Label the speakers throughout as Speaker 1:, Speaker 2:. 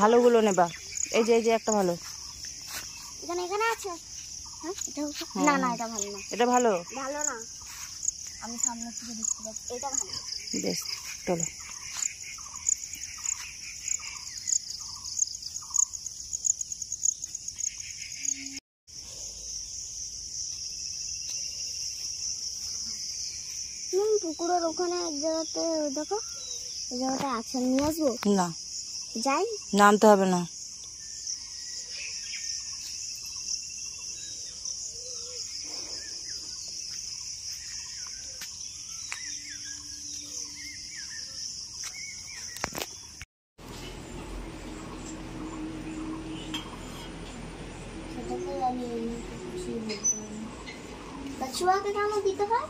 Speaker 1: ভালোগুলো নেবা। এই যে একটা ভালো।
Speaker 2: এখানে আছে। হ্যাঁ এটা না এটা ভালো না।
Speaker 1: এটা ভালো
Speaker 2: না, আমি সামনে থেকে দেখতে পাচ্ছি এটা ভালো।
Speaker 1: বেশ, চলো।
Speaker 2: পুকুরের ওখানে এক জায়গাতে দেখো, এই জায়গাটা আছে, নিয়ে আসবো।
Speaker 1: না
Speaker 2: যাই,
Speaker 1: নামতে হবে না।
Speaker 2: সেটাকে আমি কিছুই বলতে পারি না। কচুয়াকে কেন দিতে হয়?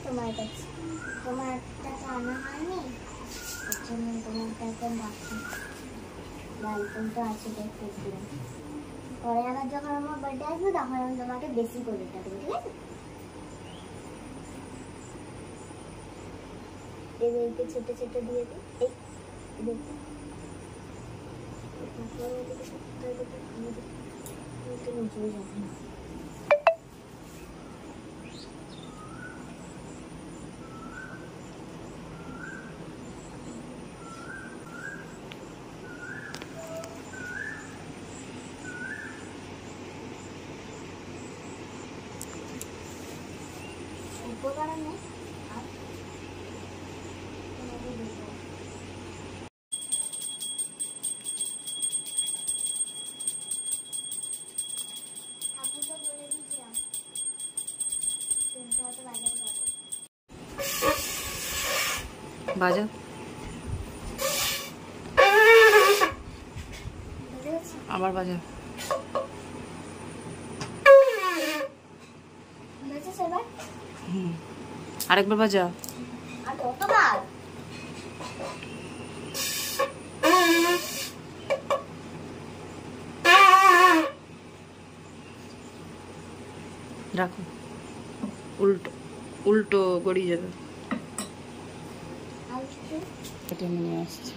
Speaker 2: তোমার কাছে তোমার টাকা আনা হয়নি, এর জন্য তোমার টাকা রাখি। লালপন তো আছে, দেখতে দিলাম। পরে আবার যখন আমার বার্থডে আসবে তখন আমি তোমাকে বেশি করে টাকা দেবো, ঠিক আছে? এদেরকে ছোট ছোট দিয়ে দিই। এই দেখো, নিচে যাবে না। উপকার নেই।
Speaker 1: বাজা আবার বাজা। আরেকবার বাজা।
Speaker 2: আর কতবার?
Speaker 1: রাখো, উল্টো উল্টো গড়িয়ে যাবে। এটা আমি নিয়ে আসছি।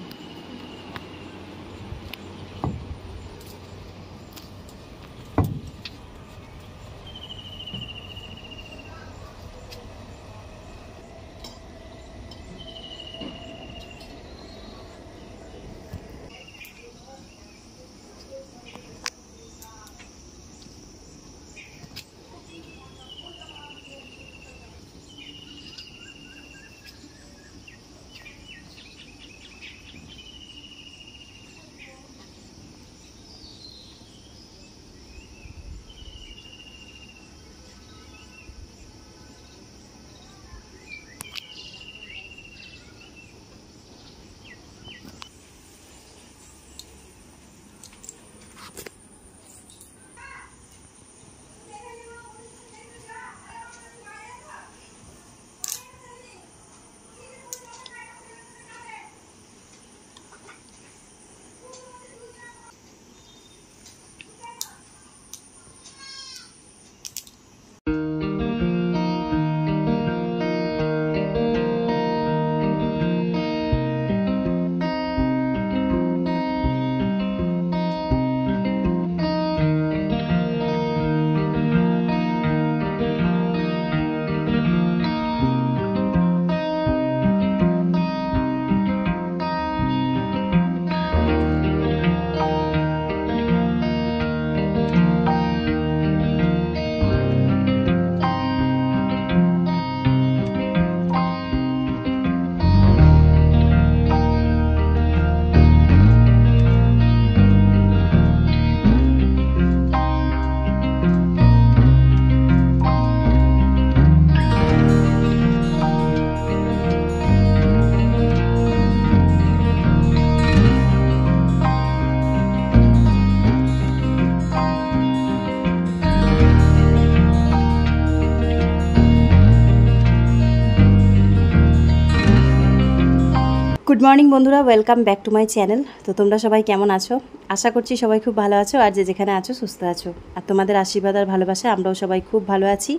Speaker 3: মর্নিং বন্ধুরা, welcome back to my channel. তো তোমরা সবাই কেমন আছো? আশা করছি সবাই খুব ভালো আছো, আর যে যেখানে আছো সুস্থ আছো। আর তোমাদের আশীর্বাদ আর ভালোবাসায় আমরাও সবাই খুব ভালো আছি।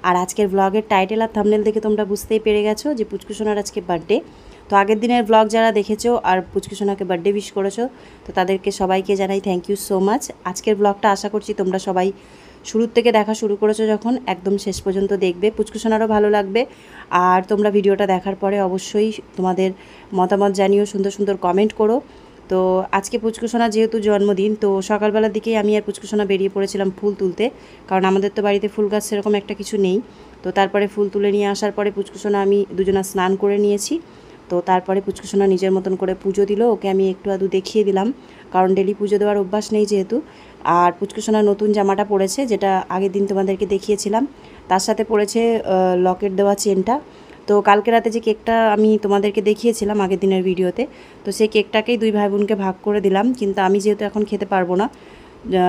Speaker 3: আর আজকের ব্লগের টাইটেল আর থাম্বনেল দেখে তোমরা বুঝতেই পেরে গেছো যে পুচকুসোনার আজকে বার্থডে। তো আগের দিনের ব্লগ যারা দেখেছো আর পুচকুসোনাকে বার্থডে উইশ করেছো, তো তাদেরকে সবাইকে জানাই থ্যাংক ইউ সো মাচ। আজকের ব্লগটা আশা করছি তোমরা সবাই শুরুর থেকে দেখা শুরু করেছো যখন, একদম শেষ পর্যন্ত দেখবে, পুচকুসোনারও ভালো লাগবে। আর তোমরা ভিডিওটা দেখার পরে অবশ্যই তোমাদের মতামত জানিও, সুন্দর সুন্দর কমেন্ট করো। তো আজকে পুচকুসোনা যেহেতু জন্মদিন, তো সকালবেলার দিকেই আমি আর পুচকুসোনা বেরিয়ে পড়েছিলাম ফুল তুলতে, কারণ আমাদের তো বাড়িতে ফুল গাছ সেরকম একটা কিছু নেই। তো তারপরে ফুল তুলে নিয়ে আসার পরে পুচকুসোনা আমি দুজনা স্নান করে নিয়েছি। তো তারপরে পুচকুসোনা নিজের মতন করে পুজো দিল, ওকে আমি একটু আধটু দেখিয়ে দিলাম, কারণ ডেলি পুজো দেওয়ার অভ্যাস নেই যেহেতু। আর পুচকুসোনা নতুন জামাটা পরেছে, যেটা আগের দিন তোমাদেরকে দেখিয়েছিলাম, তার সাথে পরেছে লকেট দেওয়া চেনটা। তো কালকে রাতে যে কেকটা আমি তোমাদেরকে দেখিয়েছিলাম আগের দিনের ভিডিওতে, তো সেই কেকটাকেই দুই ভাই বোনকে ভাগ করে দিলাম, কিন্তু আমি যেহেতু এখন খেতে পারবো না,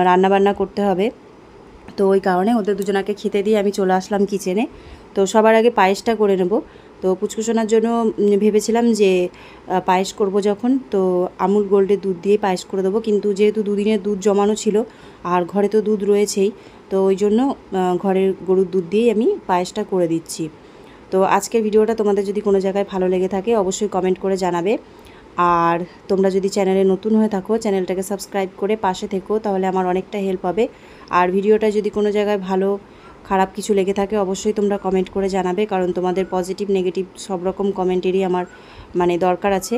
Speaker 3: রান্নাবান্না করতে হবে, তো ওই কারণে ওদের দুজনাকে খেতে দিয়ে আমি চলে আসলাম কিচেনে। তো সবার আগে পায়েসটা করে নেব। তো পুচকুসোনার জন্য ভেবেছিলাম যে পায়েস করব যখন, তো আমুল গোল্ডের দুধ দিয়ে পায়েস করে দেবো, কিন্তু যেহেতু দুদিনের দুধ জমানো ছিল আর ঘরে তো দুধ রয়েছেই, তো ওই জন্য ঘরের গরুর দুধ দিয়েই আমি পায়েসটা করে দিচ্ছি। তো আজকের ভিডিওটা তোমাদের যদি কোনো জায়গায় ভালো লেগে থাকে অবশ্যই কমেন্ট করে জানাবে। আর তোমরা যদি চ্যানেলে নতুন হয়ে থাকো, চ্যানেলটাকে সাবস্ক্রাইব করে পাশে থেকো, তাহলে আমার অনেকটা হেল্প হবে। আর ভিডিওটা যদি কোনো জায়গায় ভালো খারাপ কিছু লেগে থাকে অবশ্যই তোমরা কমেন্ট করে জানাবে, কারণ তোমাদের পজিটিভ নেগেটিভ সব রকম কমেন্টেরই আমার দরকার আছে,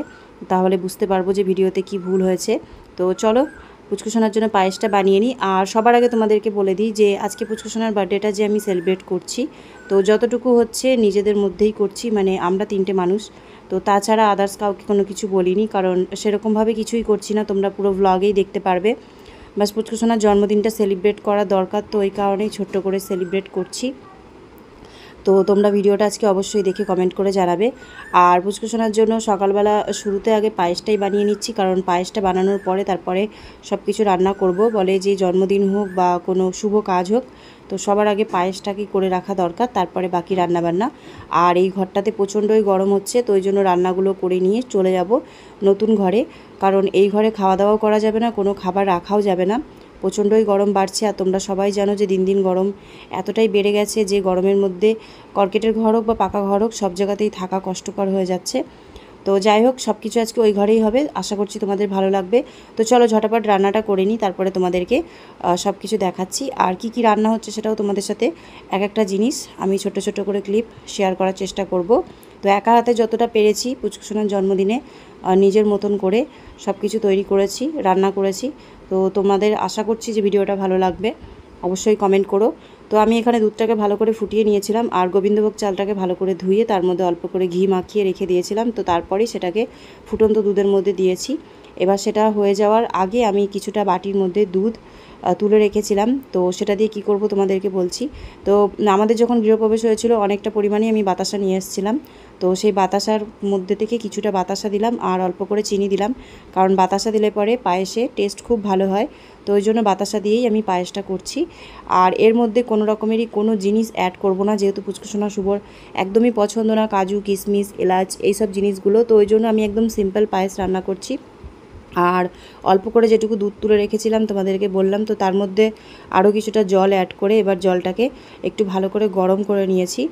Speaker 3: তাহলে বুঝতে পারবো যে ভিডিওতে কি ভুল হয়েছে। তো চলো পুচকুসোনার জন্য পায়েসটা বানিয়ে নিই। আর সবার আগে তোমাদেরকে বলে দিই যে আজকে পুচকুসোনার বার্থডেটা যে আমি সেলিব্রেট করছি, তো যতটুকু হচ্ছে নিজেদের মধ্যেই করছি, আমরা তিনটে মানুষ, তো তাছাড়া আদার্স কাউকে কোনো কিছু বলিনি, কারণ সেরকমভাবে কিছুই করছি না, তোমরা পুরো ভ্লগেই দেখতে পারবে। বাস পুচকুসোনার জন্মদিনটা সেলিব্রেট করা দরকার, তো ওই কারণেই ছোট্ট করে সেলিব্রেট করছি। তো তোমরা ভিডিওটা আজকে অবশ্যই দেখে কমেন্ট করে জানাবে। আর পুচকুসোনার জন্য সকালবেলা শুরুতে আগে পায়েসটাই বানিয়ে নিচ্ছি, কারণ পায়েসটা বানানোর পরে তারপরে সব কিছু রান্না করব। বলে যে জন্মদিন হোক বা কোনো শুভ কাজ হোক, তো সবার আগে পায়েসটাকে করে রাখা দরকার, তারপরে বাকি রান্নাবান্না। আর এই ঘরটাতে প্রচণ্ডই গরম হচ্ছে, তো ওই জন্য রান্নাগুলো করে নিয়ে চলে যাব নতুন ঘরে, কারণ এই ঘরে খাওয়া দাওয়াও করা যাবে না, কোনো খাবার রাখাও যাবে না, প্রচণ্ডই গরম বাড়ছে। আর তোমরা সবাই জানো যে দিন দিন গরম এতটাই বেড়ে গেছে যে গরমের মধ্যে কর্কেটের ঘর হোক বা পাকা ঘর হোক, সব জায়গাতেই থাকা কষ্টকর হয়ে যাচ্ছে। তো যাই হোক, সব কিছু আজকে ওই ঘরেই হবে, আশা করছি তোমাদের ভালো লাগবে। তো চলো ঝটাপট রান্নাটা করে নিই, তারপরে তোমাদেরকে সব কিছু দেখাচ্ছি। আর কি কি রান্না হচ্ছে সেটাও তোমাদের সাথে এক একটা জিনিস আমি ছোট ছোট করে ক্লিপ শেয়ার করার চেষ্টা করব। তো একা হাতে যতটা পেরেছি পুচকুসোনার জন্মদিনে নিজের মতন করে সব কিছু তৈরি করেছি, রান্না করেছি। তো তোমাদের আশা করছি যে ভিডিওটা ভালো লাগবে, অবশ্যই কমেন্ট করো। তো আমি এখানে দুধটাকে ভালো করে ফুটিয়ে নিয়েছিলাম, আর গোবিন্দভোগ চালটাকে ভালো করে ধুয়ে তার মধ্যে অল্প করে ঘি মাখিয়ে রেখে দিয়েছিলাম। তো তারপরেই সেটাকে ফুটন্ত দুধের মধ্যে দিয়েছি। এবার সেটা হয়ে যাওয়ার আগে আমি কিছুটা বাটির মধ্যে দুধ তুলে রেখেছিলাম, তো সেটা দিয়ে কি করব তোমাদেরকে বলছি। তো আমাদের যখন গৃহপ্রবেশ হয়েছিল অনেকটা পরিমাণে আমি বাতাসা নিয়ে এসেছিলাম, তো সেই বাতাসার মধ্যে থেকে কিছুটা বাতাসা দিলাম আর অল্প করে চিনি দিলাম, কারণ বাতাসা দিলে পরে পায়েসে টেস্ট খুব ভালো হয়, তো ওই জন্য বাতাসা দিয়েই আমি পায়েসটা করছি। আর এর মধ্যে কোনো রকমেরই কোনো জিনিস অ্যাড করব না, যেহেতু পুচকুসোনা শুভর একদমই পছন্দ না কাজু কিশমিশ এলাচ এইসব জিনিসগুলো, তো ওই জন্য আমি একদম সিম্পল পায়েস রান্না করছি। আর অল্প করে যেটুকু দুধ তুলে রেখেছিলাম তোমাদেরকে বললাম, তো তার মধ্যে আরও কিছুটা জল অ্যাড করে এবার জলটাকে একটু ভালো করে গরম করে নিয়েছি।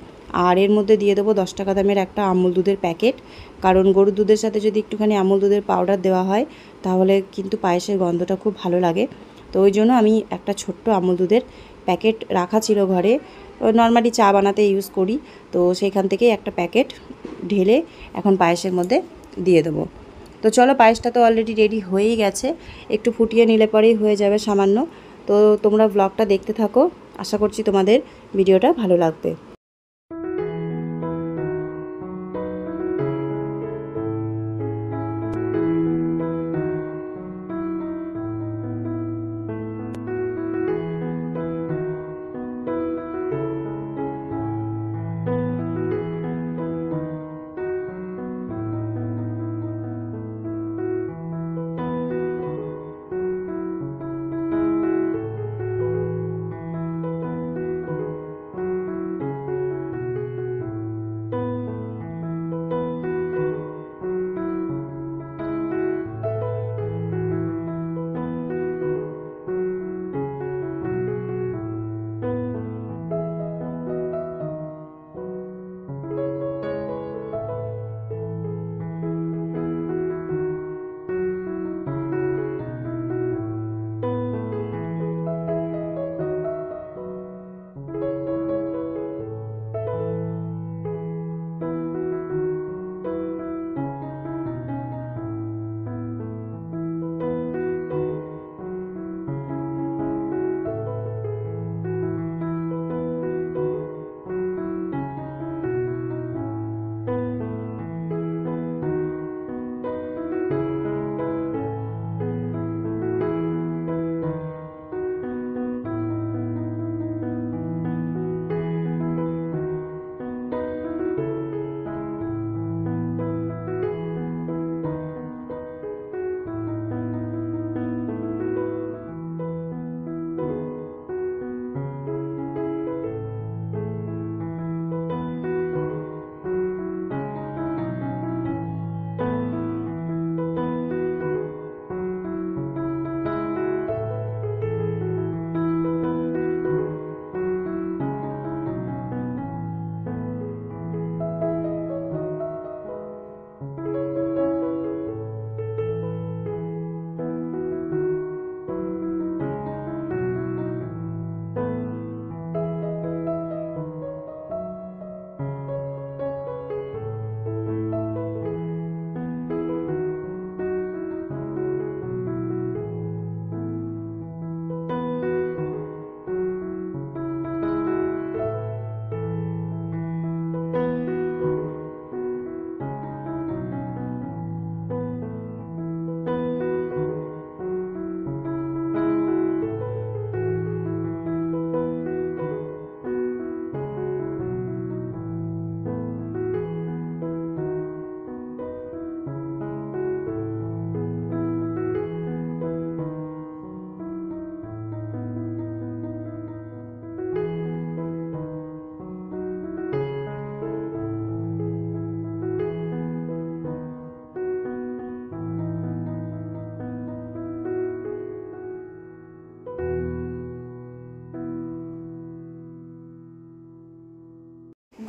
Speaker 3: আর এর মধ্যে দিয়ে দেবো 10 টাকা দামের একটা আমুল দুধের প্যাকেট, কারণ গরুর দুধের সাথে যদি একটুখানি আমুল দুধের পাউডার দেওয়া হয় তাহলে কিন্তু পায়েসের গন্ধটা খুব ভালো লাগে। তো ওই জন্য আমি একটা ছোট্ট আমুল দুধের প্যাকেট রাখা ছিল ঘরে, নর্মালি চা বানাতে ইউজ করি, তো সেইখান থেকেই একটা প্যাকেট ঢেলে এখন পায়েসের মধ্যে দিয়ে দেবো। তো চলো পায়েসটা তো অলরেডি রেডি হয়েই গেছে, একটু ফুটিয়ে নিলে পরেই হয়ে যাবে সামান্য। তো তোমরা ব্লগটা দেখতে থাকো, আশা করছি তোমাদের ভিডিওটা ভালো লাগবে।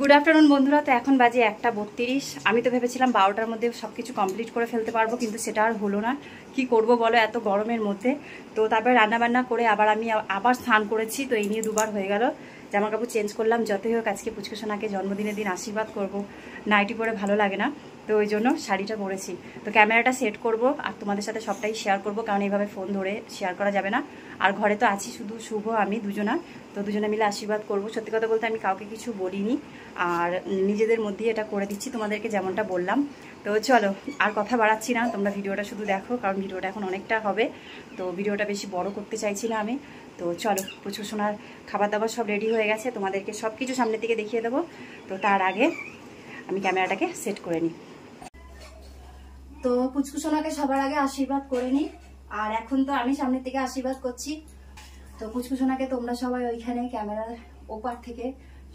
Speaker 3: গুড আফটারনুন বন্ধুরা। তো এখন বাজে 1:32। আমি তো ভেবেছিলাম 12টার মধ্যে সব কিছু কমপ্লিট করে ফেলতে পারবো, কিন্তু সেটা আর হলো না। কি করব বলো এত গরমের মধ্যে। তো তারপরে রান্নাবান্না করে আমি আবার স্নান করেছি। তো এই নিয়ে দুবার হয়ে গেল। জামা কাপড় চেঞ্জ করলাম। যতই হোক আজকে পুচকুসোনাকে জন্মদিনের দিন আশীর্বাদ করব, নাইটি পরে ভালো লাগে না, তো ওই জন্য শাড়িটা পরেছি। তো ক্যামেরাটা সেট করব আর তোমাদের সাথে সবটাই শেয়ার করব, কারণ এইভাবে ফোন ধরে শেয়ার করা যাবে না। আর ঘরে তো আছি শুধু শুভ আমি দুজনা, তো দুজনে মিলে আশীর্বাদ করব। সত্যি কথা বলতে আমি কাউকে কিছু বলিনি, আর নিজেদের মধ্যেই এটা করে দিচ্ছি তোমাদেরকে যেমনটা বললাম। তো চলো আর কথা বাড়াচ্ছি না, তোমরা ভিডিওটা শুধু দেখো, কারণ ভিডিওটা এখন অনেকটা হবে। তো ভিডিওটা বেশি বড় করতে চাইছি না আমি। তো চলো, পুচকুসোনার খাবার দাবার সব রেডি হয়ে গেছে, তোমাদেরকে সব কিছু সামনের থেকে দেখিয়ে দেবো। তো তার আগে আমি ক্যামেরাটাকে সেট করে নিই। তো পুচকুসোনাকে সবার আগে আশীর্বাদ করে নিই, আর এখন তো আমি সামনের থেকে আশীর্বাদ করছি। তো পুচকুসোনাকে তোমরা সবাই ওইখানে ক্যামেরার ওপার থেকে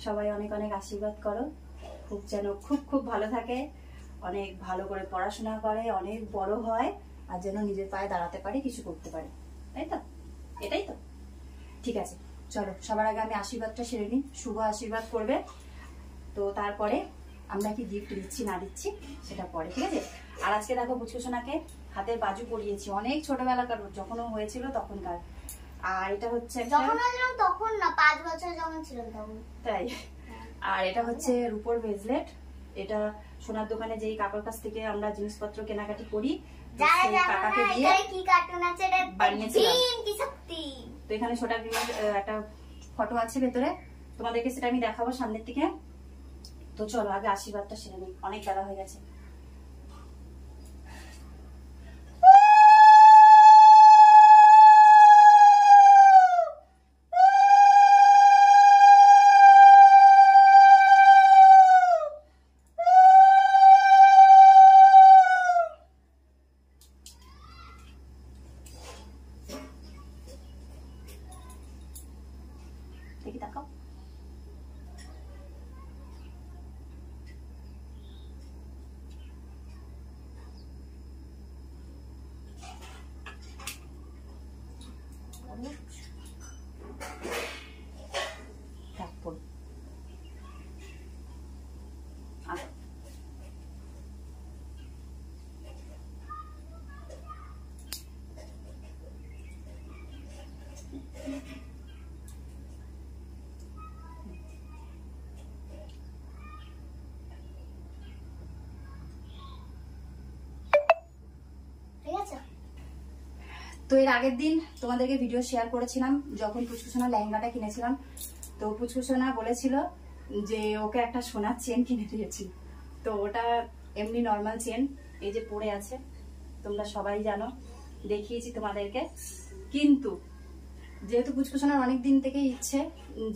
Speaker 3: সবাই অনেক অনেক আশীর্বাদ করো, খুব যেন খুব খুব ভালো থাকে, অনেক ভালো করে পড়াশোনা করে, অনেক বড় হয়, আর যেন নিজের পায়ে দাঁড়াতে পারে, কিছু করতে পারে। তাই তো? এটাই তো? ঠিক আছে, চলো সবার আগে আমি আশীর্বাদটা সেরে নিই। শুভ আশীর্বাদ করবে, তো তারপরে আমরা কি গিফট দিচ্ছি না দিচ্ছি সেটা পরে, ঠিক আছে? আর আজকে দেখো পুচকুসোনাকে হাতের বাজু পরিয়েছি, অনেক ছোটবেলাকার, যখন হয়েছিল তখনকার। আর এটা হচ্ছে
Speaker 2: তখন না, 5 বছর যখন ছিল তখন।
Speaker 3: তাই? আর এটা হচ্ছে রূপোর ব্রেসলেট। এটা সোনার দোকানে যেই কাকার কাছ থেকে আমরা জিনিসপত্র কেনাকাটি করি, কাকাকে দিয়ে বানিয়েছিলাম। তো এখানে ছোটা ভীমের একটা ফটো আছে ভেতরে, তোমাদেরকে সেটা আমি দেখাবো সামনের দিকে। তো চলো আগে আশীর্বাদটা সেরে নিই, অনেক বেলা হয়ে গেছে। দেখি দেখাও। তো এর আগের দিন তোমাদেরকে ভিডিও শেয়ার করেছিলাম যখন পুচকুসোনা লেহেঙ্গাটা কিনেছিলাম। তো পুচকুসোনা বলেছিল যে ওকে একটা সোনার চেন কিনে দিয়েছি। তো ওটা এমনি নর্মাল চেন, এই যে পড়ে আছে, তোমরা সবাই জানো, দেখিয়েছি তোমাদেরকে। কিন্তু যেহেতু পুচকুসোনার অনেক দিন থেকে ইচ্ছে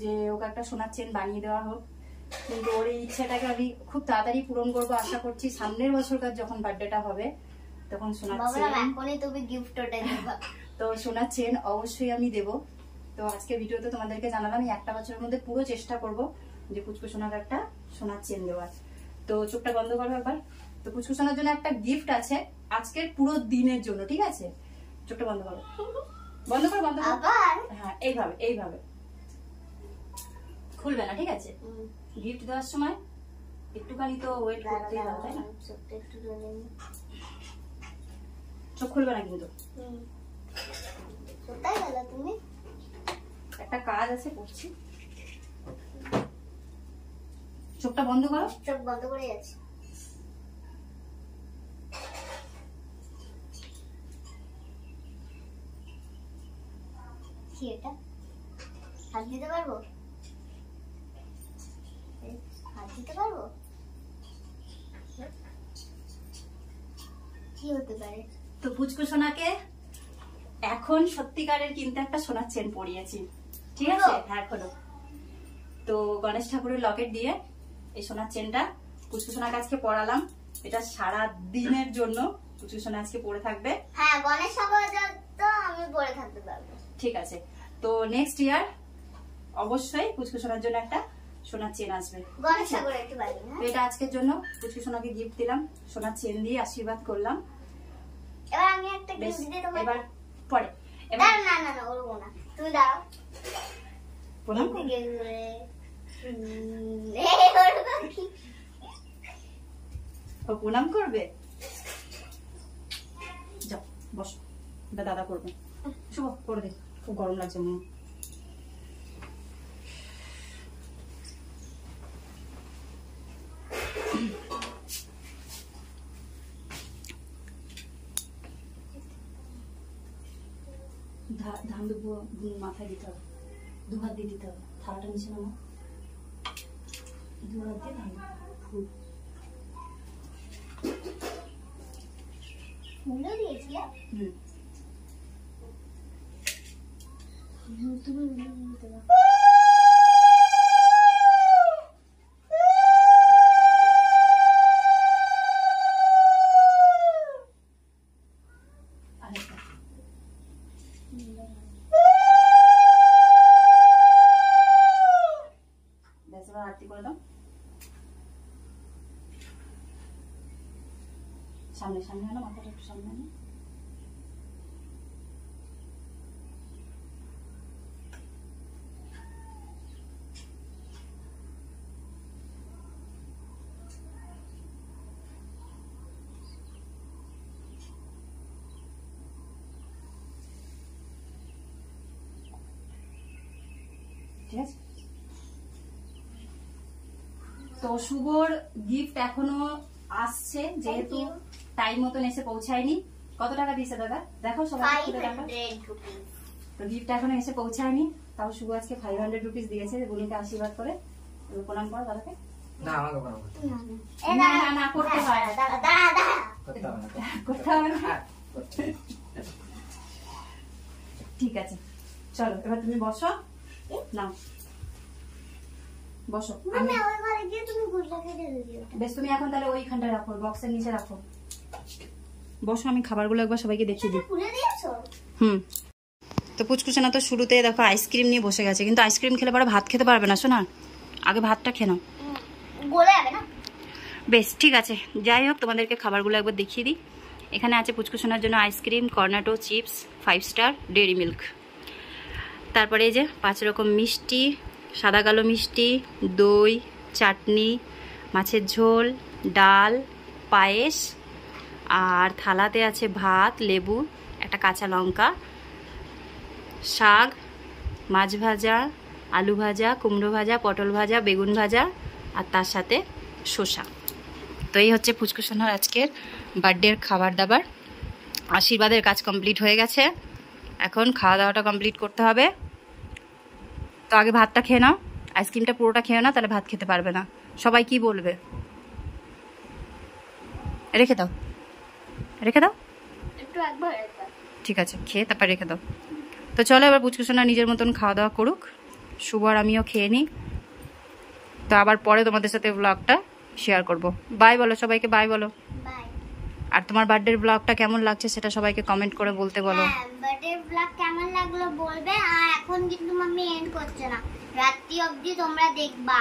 Speaker 3: যে ওকে একটা সোনার চেন বানিয়ে দেওয়া হোক, কিন্তু ওর এই ইচ্ছেটাকে আমি খুব তাড়াতাড়ি পূরণ করবো আশা করছি। সামনের বছরকার যখন বার্থডেটা হবে তখন সোনার চেন, তো সোনার চেন অবশ্যই আমি দেব। তো আজকে ভিডিওতে তোমাদেরকে জানালাম এই একটা বছরের মধ্যে পুরো চেষ্টা করব যে পুচকুসোনার একটা সোনার চেন দেওয়ার। তো চোখটা বন্ধ করো একবার। তো পুচকুসোনার জন্য একটা গিফট আছে আজকের পুরো দিনের জন্য, ঠিক আছে? চোখটা বন্ধ করো, বন্ধ করো, বন্ধ করো। হ্যাঁ, এইভাবে এইভাবে খুলবে না, ঠিক আছে? গিফট দেওয়ার সময় একটুখানি তো ওয়েট করতেই হবে, তাই না? চোখ খুলবে না কিন্তু। একটা কাজ আছে, করছি। চোখটা বন্ধ করো।
Speaker 2: চোখ বন্ধ করে যাচ্ছে। কি এটা? হাত দিতে পারবো? হাত দিতে পারবো? কি হতে পারে?
Speaker 3: তো পুচকুসোনাকে এখন সত্যিকারের কিন্তু একটা সোনার চেন পরিয়েছি, ঠিক আছে? হ্যাঁ, খোলো। তো গণেশ ঠাকুরের লকেট দিয়ে এই সোনার চেনটা পুচকুসোনাকে আজকে পরালাম। এটা সারা দিনের জন্য পুচকুসোনা আজকে পরে থাকবে।
Speaker 2: হ্যাঁ, গণেশ ঠাকুর তো আমি পরে থাকতে পারবো।
Speaker 3: ঠিক আছে, তো নেক্সট ইয়ার অবশ্যই পুচকুসোনার জন্য একটা সোনার চেন আসবে।
Speaker 2: গণেশ ঠাকুর একটু বাড়ি না।
Speaker 3: এটা আজকের জন্য পুচকুসোনাকে গিফট দিলাম, সোনার চেন দিয়ে আশীর্বাদ করলাম।
Speaker 2: এবার আমি একটা গিফট দিই তোমাকে।
Speaker 3: এবার পরে
Speaker 2: না না না না, ওরকম না, তুমি দাও।
Speaker 3: প্রণাম
Speaker 2: দিকে ঘুরে এই ওরকম
Speaker 3: ও প্রণাম করবে, যাও বসো, এটা দাদা করবে। শুভ করে দে, খুব গরম লাগছে মনে। ধান দুপুর মাথায় দিতে হবে, 2 হাত দিয়ে দিতে হবে। থালাটা নিচে নামা, 2 হাত দিয়ে ধান ফুল
Speaker 2: ফুলও দিয়েছিলে? তুমি দিতে পারো।
Speaker 3: আরতি করে দাও। সামনে সামনে হলো, মাথাটা একটু সামনে আনো। ঠিক আছে। তো শুভর গিফট এখনো আসছে, যেহেতু টাইম মতন এসে পৌঁছায়নি। কত টাকা দিয়েছে দাদা দেখো সবাই?
Speaker 2: 500 rupees।
Speaker 3: তো গিফট এখনো এসে পৌঁছায়নি, তাও শুভ আজকে 500 রুপিস দিয়েছে। বোনকে আশীর্বাদ করে প্রণাম করো দাদাকে।
Speaker 4: না আমাকে প্রণাম করতে হবে
Speaker 3: না না না, করতে হয়,
Speaker 2: দাঁড়া দাঁড়া দাঁড়া।
Speaker 4: করতে হবে না।
Speaker 3: করতে হবে না। ঠিক আছে, চলো এবার তুমি বসো। নাও বসো।
Speaker 2: মানে ওই ঘরে গিয়ে তুমি গুড়টাকে ঢেলে দিও।
Speaker 3: বেশ, তুমি এখন তাহলে ওইখানটা রাখো, বক্সের নিচে রাখো। বসো, আমি খাবারগুলো একবার সবাইকে দেখিয়ে দিই।
Speaker 2: খুলে দিয়েছো?
Speaker 3: তো পুচকুচনা তো শুরুতে দেখো আইসক্রিম নিয়ে বসে গেছে, কিন্তু আইসক্রিম খেলে পরে ভাত খেতে পারবে না শোনা, আগে ভাতটা খেয়ে নাও।
Speaker 2: গলে যাবে না?
Speaker 3: বেশ ঠিক আছে, যাই হোক তোমাদেরকে খাবারগুলো একবার দেখিয়ে দিই। এখানে আছে পুচকুচনার জন্য ice cream, Cornetto, chips, 5 star, dairy milk. তারপরে এই যে 5 রকম মিষ্টি, সাদা কালো মিষ্টি, দই, চাটনি, মাছের ঝোল, ডাল, পায়েস, আর থালাতে আছে ভাত, লেবু, একটা কাঁচা লঙ্কা, শাক, মাছ ভাজা, আলু ভাজা, কুমড়ো ভাজা, পটল ভাজা, বেগুন ভাজা, আর তার সাথে শসা। তো এই হচ্ছে পুচকুসোনার আজকের বার্থডের খাবার দাবার। আশীর্বাদের কাজ কমপ্লিট হয়ে গেছে, এখন খাওয়া দাওয়াটা কমপ্লিট করতে হবে। তো আগে ভাতটা খেয়ে নাও, আইসক্রিমটা পুরোটা খেয়ে না, তাহলে ভাত খেতে পারবে না। সবাই কি বলবে? রেখে দাও, রেখে দাও।
Speaker 2: একটু একবার একবার।
Speaker 3: ঠিক আছে, খেয়ে তারপর রেখে দাও। তো চলো এবার পুচকুসোনা নিজের মতন খাওয়া দাওয়া করুক, শুভ আর আমিও খেয়ে নিই। তো আবার পরে তোমাদের সাথে ব্লগটা শেয়ার করব। বাই বলো সবাইকে, বাই বলো।
Speaker 2: বাই।
Speaker 3: আর তোমার বার্থডের ব্লগটা কেমন লাগছে সেটা সবাইকে কমেন্ট করে বলতে বলো।
Speaker 2: হ্যাঁ, বার্থডে ব্লগ কেমন লাগলো বলবে। আর এখন কিন্তু মাম্মি এন্ড করছে না, রাত্রি অবধি তোমরা দেখবা,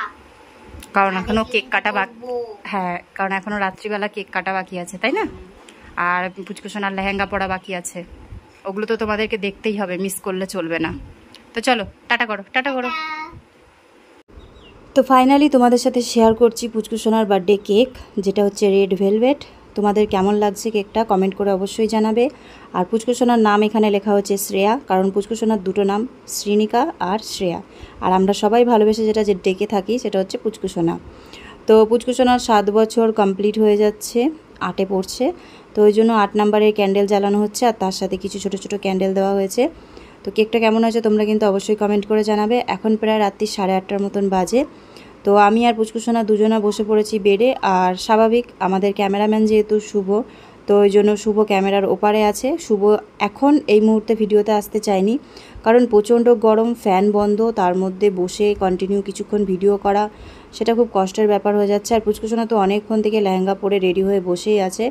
Speaker 3: কারণ এখনো কেক কাটা বাকি।
Speaker 2: করবো।
Speaker 3: হ্যাঁ, কারণ এখনো রাত্রিবেলা কেক কাটা বাকি আছে, তাই না? আর পুচকুসোনার লেহেঙ্গা পরা বাকি আছে, ওগুলো তো তোমাদেরকে দেখতেই হবে, মিস করলে চলবে না। তো চলো টাটা করো, টাটা করো। তো ফাইনালি তোমাদের সাথে শেয়ার করছি পুচকুসোনার বার্থডে কেক, যেটা হচ্ছে রেড ভেলভেট। তোমাদের কেমন লাগছে কেকটা কমেন্ট করে অবশ্যই জানাবে। আর পুচকুসোনার নাম এখানে লেখা হচ্ছে শ্রেয়া, কারণ পুচকুসোনার দুটো নাম, শ্রীনিকা আর শ্রেয়া। আর আমরা সবাই ভালোবেসে যেটা ডেকে থাকি সেটা হচ্ছে পুচকুসোনা। তো পুচকুসোনার 7 বছর কমপ্লিট হয়ে যাচ্ছে, 8-এ পড়ছে। তো ওই জন্য 8 নম্বরের ক্যান্ডেল জ্বালানো হচ্ছে, আর তার সাথে কিছু ছোটো ছোটো ক্যান্ডেল দেওয়া হয়েছে। তো কেকটা কেমন হয়েছে তোমরা কিন্তু অবশ্যই কমেন্ট করে জানাবে। এখন প্রায় রাত্রি 8:30টার মতন বাজে। তো আমি আর পুচকুসোনা দুজনা বসে পড়েছি বেডে। আর স্বাভাবিক আমাদের ক্যামেরাম্যান যেহেতু শুভ, তো ওই জন্য শুভ ক্যামেরার ওপারে আছে। শুভ এখন এই মুহূর্তে ভিডিওতে আসতে চায়নি, কারণ প্রচণ্ড গরম, ফ্যান বন্ধ, তার মধ্যে বসে কন্টিনিউ কিছুক্ষণ ভিডিও করা সেটা খুব কষ্টের ব্যাপার হয়ে যাচ্ছে। আর পুচকুসোনা তো অনেকক্ষণ থেকে লেহেঙ্গা পরে রেডি হয়ে বসেই আছে।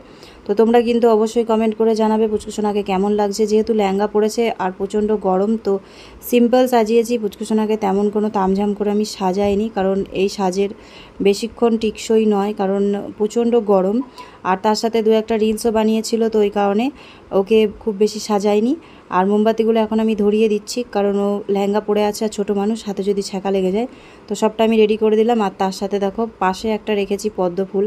Speaker 3: তো তোমরা কিন্তু অবশ্যই কমেন্ট করে জানাবে পুচকুসোনাকে কেমন লাগছে। যেহেতু লেহেঙ্গা পরেছে আর প্রচণ্ড গরম, তো সিম্পল সাজিয়েছি পুচকুসোনাকে, তেমন কোনো তামঝাম করে আমি সাজাইনি, কারণ এই সাজের বেশিক্ষণ টিকসই নয়, কারণ প্রচণ্ড গরম। আর তার সাথে 2-একটা রিলসও বানিয়েছিল, তো ওই কারণে ওকে খুব বেশি সাজাইনি। আর মোমবাতিগুলো এখন আমি ধরিয়ে দিচ্ছি, কারণ ও লেহেঙ্গা পরে আছে আর ছোটো মানুষ, হাতে যদি ছ্যাঁকা লেগে যায়। তো সবটা আমি রেডি করে দিলাম। আর তার সাথে দেখো পাশে একটা রেখেছি পদ্ম ফুল,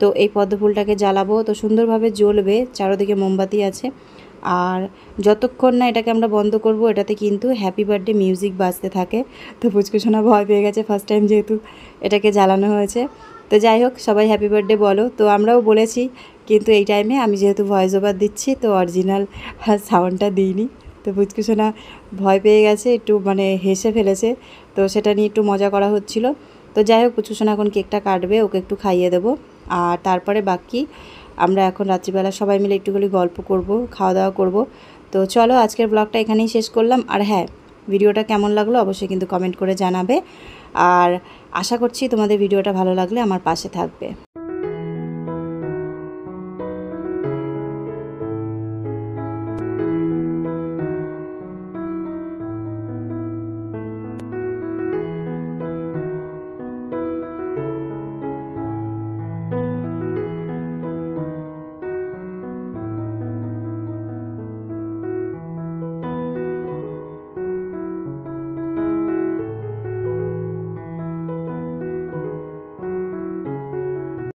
Speaker 3: তো এই পদ্ম ফুলটাকে জ্বালাবো। তো সুন্দরভাবে জ্বলবে, চারোদিকে মোমবাতি আছে। আর যতক্ষণ না এটাকে আমরা বন্ধ করব, এটাতে কিন্তু হ্যাপি বার্থডে মিউজিক বাজতে থাকে। তো পুচকুসোনা ভয় পেয়ে গেছে ফার্স্ট টাইম যেহেতু এটাকে জ্বালানো হয়েছে। তো যাই হোক, সবাই হ্যাপি বার্থডে বলো। তো আমরাও বলেছি, কিন্তু এই টাইমে আমি যেহেতু ভয়েস ওভার দিচ্ছি তো অরিজিনাল সাউন্ডটা দিইনি। তো পুচকুসোনা ভয় পেয়ে গেছে, একটু মানে হেসে ফেলেছে। তো সেটা নিয়ে একটু মজা করা হচ্ছিল। তো যাই হোক, পুচকুসোনা এখন কেকটা কাটবে, ওকে একটু খাইয়ে দেবো। আর তারপরে বাকি আমরা এখন রাত্রিবেলা সবাই মিলে একটুখানি গল্প করব, খাওয়া দাওয়া করব। তো চলো, আজকের ব্লগটা এখানেই শেষ করলাম। আর হ্যাঁ, ভিডিওটা কেমন লাগলো অবশ্যই কিন্তু কমেন্ট করে জানাবে। আর আশা করছি তোমাদের ভিডিওটা ভালো লাগলে আমার পাশে থাকবে।